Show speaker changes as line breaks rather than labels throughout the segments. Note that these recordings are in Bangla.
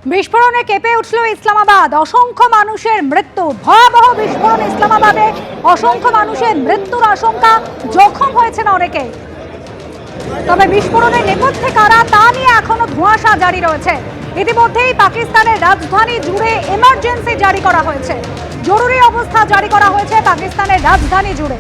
বিস্ফোরণে কেঁপে উঠল ইসলামাবাদ, অসংখ্য মানুষের মৃত্যু। ভয়াবহ বিস্ফোরণ ইসলামাবাদে, অসংখ্য মানুষের মৃত্যুর আশঙ্কা, জখম হয়েছেন অনেকে। তবে বিস্ফোরণের নেপথ্যে কারা তা নিয়ে এখনো ধোঁয়াশা জারি রয়েছে। ইতিমধ্যেই পাকিস্তানের রাজধানী জুড়ে এমার্জেন্সি জারি করা হয়েছে, জরুরি অবস্থা জারি করা হয়েছে পাকিস্তানের রাজধানী জুড়ে।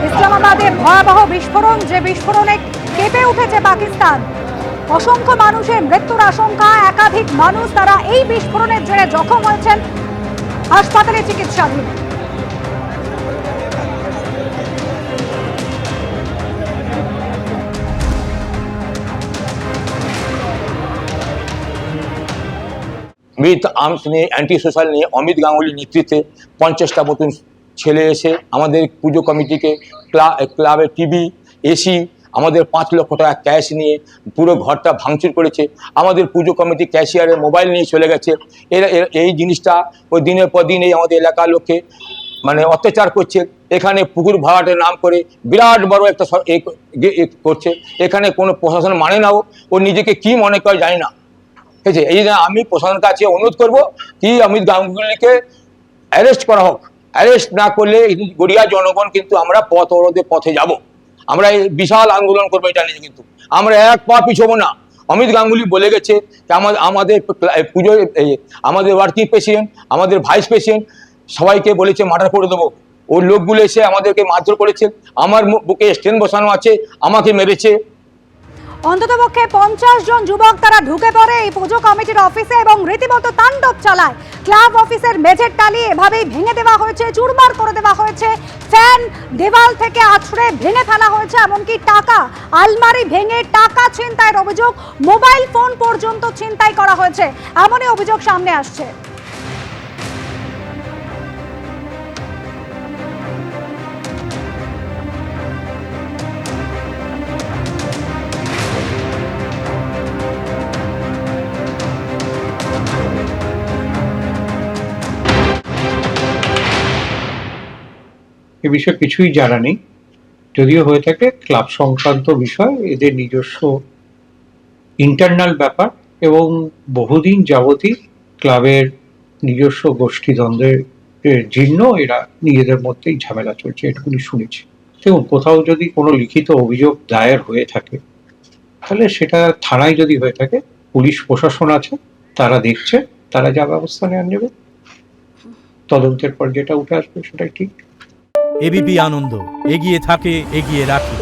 ইসলামাবাদে ভয়াবহ বিস্ফোরণ, যে বিস্ফোরণে কেঁপে উঠেছে পাকিস্তান। অসংখ্য মানুষের মৃত্যুর আশঙ্কা, একাধিক মানুষ তারা এই বিস্ফোরণের জেরে জখম হয়েছেন, হাসপাতালে চিকিৎসাধীন।
মৃত আর্মস নিয়ে, অ্যান্টি সোশ্যাল নিয়ে অমিত গাঙ্গুলির নেতৃত্বে 50টা মতন ছেলে এসে আমাদের পুজো কমিটিকে ক্লাবের টিভি, এসি, আমাদের 5 লক্ষ টাকা ক্যাশ নিয়ে পুরো ঘরটা ভাঙচুর করেছে। আমাদের পুজো কমিটি ক্যাশিয়ারের মোবাইল নিয়ে চলে গেছে। এই জিনিসটা ওই দিনের পর দিন এই আমাদের এলাকার লোককে মানে অত্যাচার করছে। এখানে পুকুর ভরাটের নাম করে বিরাট বড় একটা করছে। এখানে কোনো প্রশাসন মানে না, ও নিজেকে কি মনে করে জানি না। ঠিক আছে, এই আমি প্রশাসনের কাছে অনুরোধ করব কি অমিত গাঙ্গুলিকে অ্যারেস্ট করা হোক। অ্যারেস্ট না করলে গড়িয়া জনগণ কিন্তু আমরা পথ অবরোধের পথে যাব। আমরা এই বিশাল আন্দোলন করবো, এটা নিয়ে কিন্তু আমরা এক পা পিছবো না। অমিত গাঙ্গুলি বলে গেছে আমাদের পুজোর আমাদের ওয়ার্কিং প্রেসিডেন্ট, আমাদের ভাইস প্রেসিডেন্ট সবাইকে বলেছে মার্ডার করে দেবো। ওর লোকগুলো এসে আমাদেরকে মারধর করেছে, আমার বুকে স্টেন বসানো আছে, আমাকে মেরেছে।
অন্ততপক্ষে 50 জন যুবক তারা ঢুকে পড়ে এই পুজো কমিটির অফিসে এবং রীতিমতো তাণ্ডব চালায়। ক্লাব অফিসের মেঝের টালি এভাবেই ভেঙে দেওয়া হয়েছে, চুরমার করে দেওয়া হয়েছে। ফ্যান দেওয়াল থেকে আছড়ে ভেঙে ফেলা হয়েছে, এমনকি টাকা আলমারি ভেঙে টাকা ছিনতাইয়ের অভিযোগ, মোবাইল ফোন পর্যন্ত ছিনতাই করা হয়েছে, এমনই অভিযোগ সামনে আসছে।
এ বিষয়ে কিছুই জানা নেই, যদিও হয়ে থাকে ক্লাব সংক্রান্ত বিষয়, এদের নিজস্ব ইন্টারনাল ব্যাপার এবং বহুদিন যাবতই ক্লাবের নিজস্ব গোষ্ঠীদ্বন্দ্বের জীর্ণ এরা নিজেদের মধ্যেই ঝামেলা চলছে, এটুকুনি শুনেছি। দেখুন, কোথাও যদি কোনো লিখিত অভিযোগ দায়ের হয়ে থাকে তাহলে সেটা থানায় যদি হয়ে থাকে, পুলিশ প্রশাসন আছে, তারা দেখছে, তারা যা ব্যবস্থা নেবে তদন্তের পর যেটা উঠে আসবে সেটাই ঠিক।
এবিপি আনন্দ, এগিয়ে থাকে, এগিয়ে রাখে।